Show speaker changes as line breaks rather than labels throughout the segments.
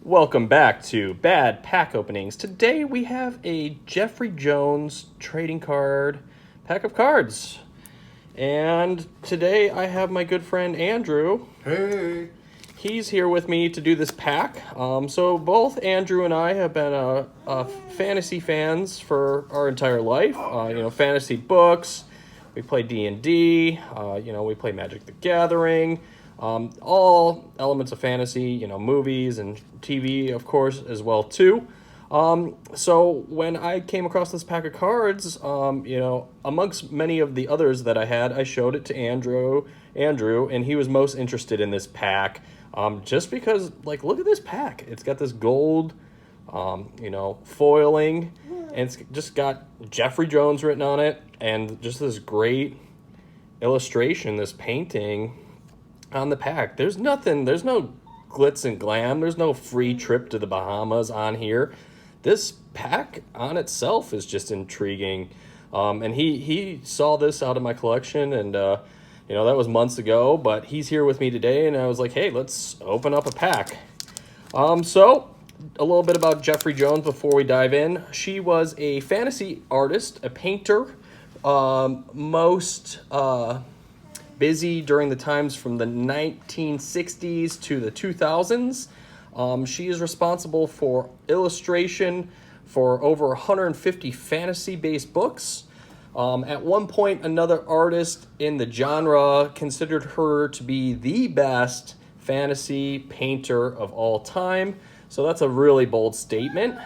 Welcome back to Bad Pack Openings. Today we have a Jeffrey Jones trading card pack of cards. And today I have my good friend Andrew.
Hey!
He's here with me to do this pack. So both Andrew and I have been fantasy fans for our entire life. Fantasy books. We play D&D. We play Magic the Gathering. All elements of fantasy, movies and TV, of course, as well, too. So when I came across this pack of cards, amongst many of the others that I had, I showed it to Andrew, and he was most interested in this pack. Just because, look at this pack. It's got this gold, foiling, and it's just got Jeffrey Jones written on it, and just this great illustration, this painting on the pack. There's no glitz and glam. There's no free trip to the Bahamas on here. This pack on itself is just intriguing. And he saw this out of my collection, and that was months ago, but he's here with me today, and I was like, hey, let's open up a pack. So a little bit about Jeffrey Jones before we dive in. She was a fantasy artist, a painter, most busy during the times from the 1960s to the 2000s. She is responsible for illustration for over 150 fantasy-based books. At one point, another artist in the genre considered her to be the best fantasy painter of all time. So that's a really bold statement.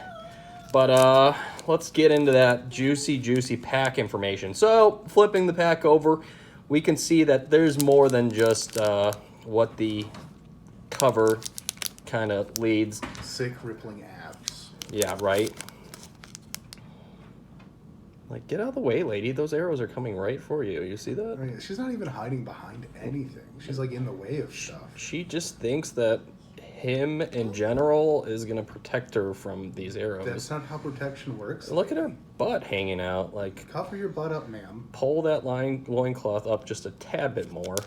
But let's get into that juicy pack information. So flipping the pack over, we can see that there's more than just what the cover kind of leads.
Sick rippling abs.
Yeah, right. Get out of the way, lady. Those arrows are coming right for you. You see that?
Right. She's not even hiding behind anything. She's in the way of stuff.
She just thinks that him in general is going to protect her from these arrows.
That's not how protection works.
Look at her butt hanging out.
Cover your butt up, ma'am.
Pull that loincloth up just a tad bit more.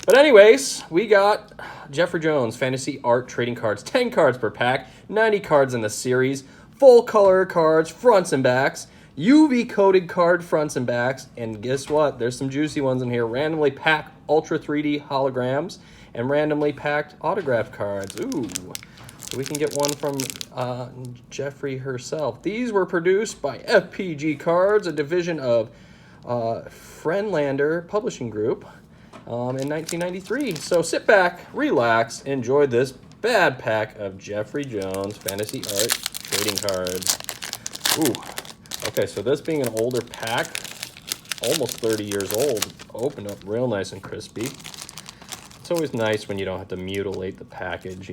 But anyways, we got Jeffrey Jones Fantasy Art Trading Cards. 10 cards per pack. 90 cards in the series. Full color cards, fronts and backs. UV coated card fronts and backs. And guess what? There's some juicy ones in here. Randomly packed Ultra 3D holograms. And randomly packed autograph cards. Ooh. We can get one from Jeffrey herself. These were produced by FPG Cards, a division of Friendlander Publishing Group in 1993. So sit back, relax, enjoy this bad pack of Jeffrey Jones Fantasy Art Trading Cards. Ooh. Okay, so this being an older pack, almost 30 years old, opened up real nice and crispy. It's always nice when you don't have to mutilate the package,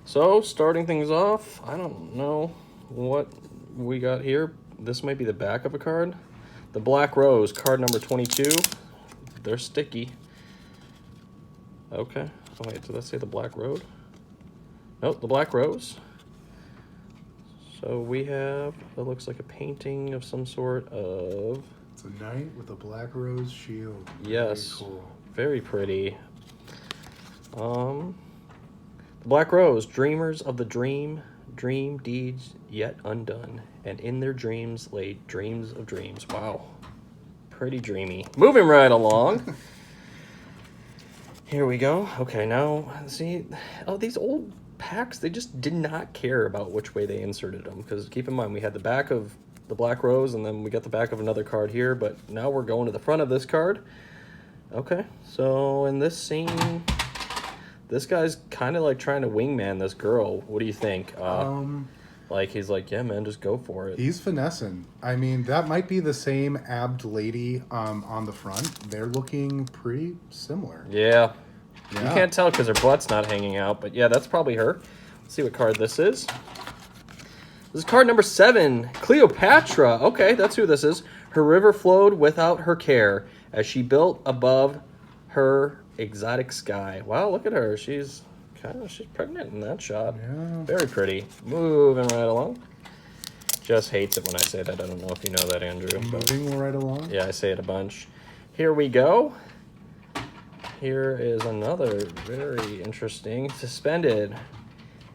So, starting things off, I don't know what we got here. This might be the back of a card. The Black Rose, card number 22. They're sticky. Okay. Oh, wait, did that say the Black Road? Nope, the Black Rose. So we have, it looks like a painting of some sort of...
It's a knight with a black rose shield.
Yes.
Very cool.
Very pretty. The Black Rose, dreamers of the dream deeds yet undone, and in their dreams lay dreams of dreams. Wow. Pretty dreamy. Moving right along. Here we go. Okay, now, see, these old packs, they just did not care about which way they inserted them, because keep in mind, we had the back of the Black Rose, and then we got the back of another card here, but now we're going to the front of this card. Okay, so in this scene, this guy's kind of trying to wingman this girl. What do you think? He's like, yeah, man, just go for it.
He's finessing. I mean, that might be the same abbed lady on the front. They're looking pretty similar.
Yeah. You can't tell because her butt's not hanging out, but yeah, that's probably her. Let's see what card this is. This is card number 7, Cleopatra. Okay, that's who this is. Her river flowed without her care as she built above her exotic sky. Wow, look at her. She's pregnant in that shot.
Yeah.
Very pretty. Moving right along. Just hates it when I say that. I don't know if you know that, Andrew.
Moving right along.
Yeah, I say it a bunch. Here we go. Here is another very interesting. Suspended.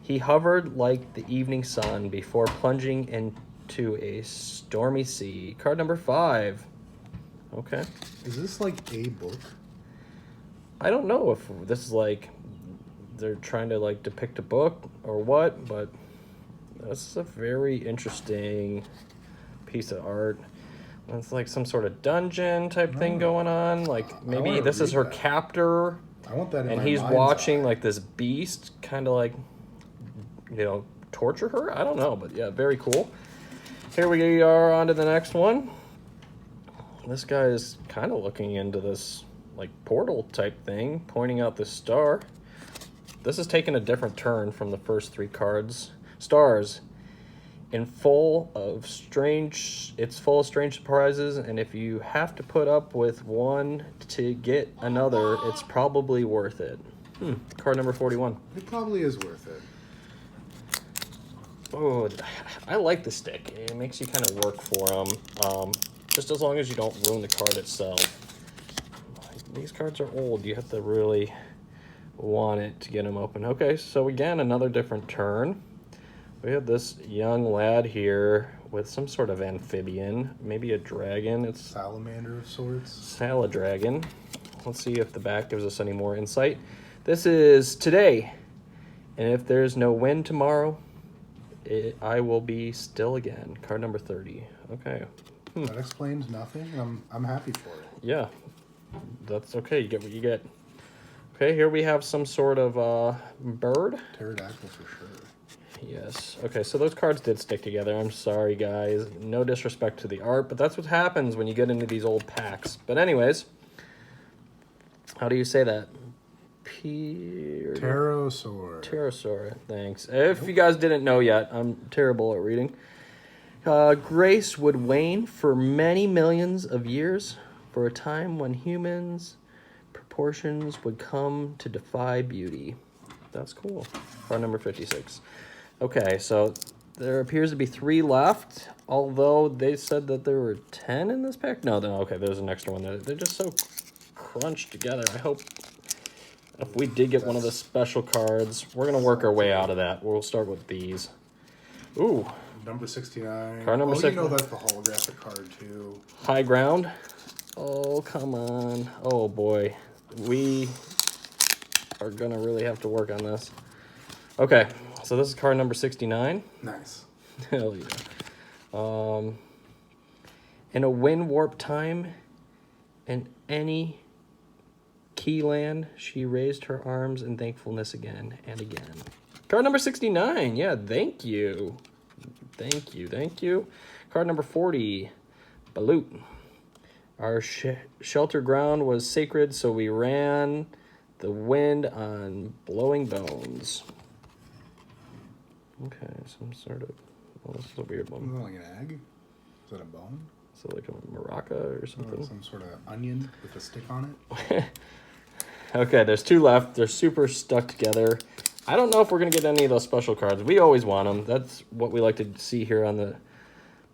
He hovered like the evening sun before plunging into a stormy sea. Card number 5. Okay.
Is this like a book?
I don't know if this is like they're trying to like depict a book or what, but this is a very interesting piece of art. It's like some sort of dungeon type thing going on. Like maybe
wanna
this is
read
her
that.
captor,
I want that in
and
my
he's
mind's
watching
eye.
like this beast kind of like, you know, torture her. I don't know, but yeah, very cool. Here we are on to the next one. This guy is kind of looking into this like portal type thing, pointing out the star. This is taking a different turn from the first 3 cards. Stars. It's full of strange surprises, and if you have to put up with one to get another, it's probably worth it. Card number 41.
It probably is worth it.
Oh, I like the stick. It makes you kind of work for them. Just as long as you don't ruin the card itself. These cards are old. You have to really want it to get them open. Okay, so again, another different turn. We have this young lad here with some sort of amphibian, maybe a dragon. It's
Salamander of sorts.
Salad Dragon. Let's see if the back gives us any more insight. This is today, and if there's no wind tomorrow, I will be still again. Card number 30. Okay.
That explains nothing. I'm happy for it.
Yeah, that's okay. You get what you get. Okay, here we have some sort of bird.
Pterodactyl for sure.
Yes. Okay, so those cards did stick together. I'm sorry, guys. No disrespect to the art, but that's what happens when you get into these old packs. But anyways, how do you say that?
Pterosaur.
Pterosaur. Thanks. If you guys didn't know yet, I'm terrible at reading. Grace would wane for many millions of years, for a time when humans' proportions would come to defy beauty. That's cool. Card number 56. Okay, so there appears to be 3 left, although they said that there were 10 in this pack. No, okay, there's an extra one. They're just so crunched together. I hope if we did get one of the special cards, we're going to work our way out of that. We'll start with these. Ooh.
Number 69.
Card number 69.
You know that's the holographic card, too.
High ground. Oh, come on. Oh, boy. We are going to really have to work on this. Okay, so this is card number 69.
Nice.
Hell yeah. In a wind warp time, in any key land, she raised her arms in thankfulness again and again. Card number 69. Yeah, thank you. Thank you, thank you. Card number 40. Balut. Our shelter ground was sacred, so we ran the wind on blowing bones. Okay, some sort of... Well, this is a weird
Is
one.
that like an egg? Is that a bone?
Is it like a maraca or
Or
something?
some sort of onion with a stick on it?
Okay, there's 2 left. They're super stuck together. I don't know if we're going to get any of those special cards. We always want them. That's what we like to see here on the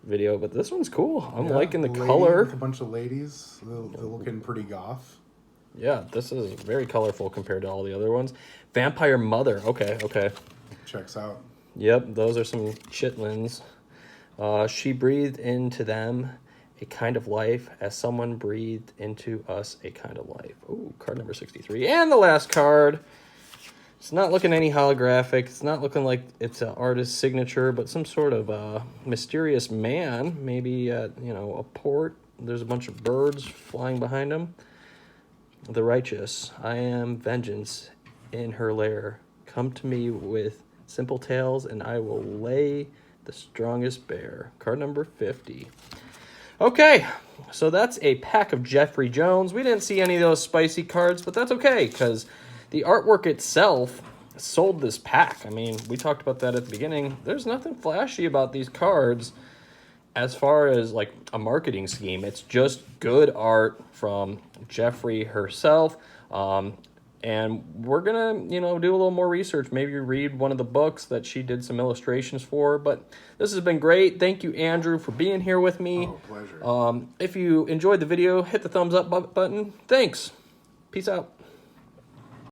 video. But this one's cool. I'm
Yeah,
liking the
lady
color.
With a bunch of ladies. They're looking pretty goth.
Yeah, this is very colorful compared to all the other ones. Vampire Mother. Okay, okay.
Checks out.
Yep, those are some chitlins. She breathed into them a kind of life as someone breathed into us a kind of life. Ooh, card number 63. And the last card. It's not looking any holographic. It's not looking like it's an artist's signature, but some sort of mysterious man. Maybe at, a port. There's a bunch of birds flying behind him. The righteous. I am vengeance in her lair. Come to me with simple tales, and I will lay the strongest bear. Card number 50. Okay, so that's a pack of Jeffrey Jones. We didn't see any of those spicy cards, but that's okay, because the artwork itself sold this pack. I mean, we talked about that at the beginning. There's nothing flashy about these cards as far as like a marketing scheme. It's just good art from Jeffrey herself. And we're going to, do a little more research. Maybe read one of the books that she did some illustrations for. But this has been great. Thank you, Andrew, for being here with me.
Oh, pleasure.
If you enjoyed the video, hit the thumbs up button. Thanks. Peace out.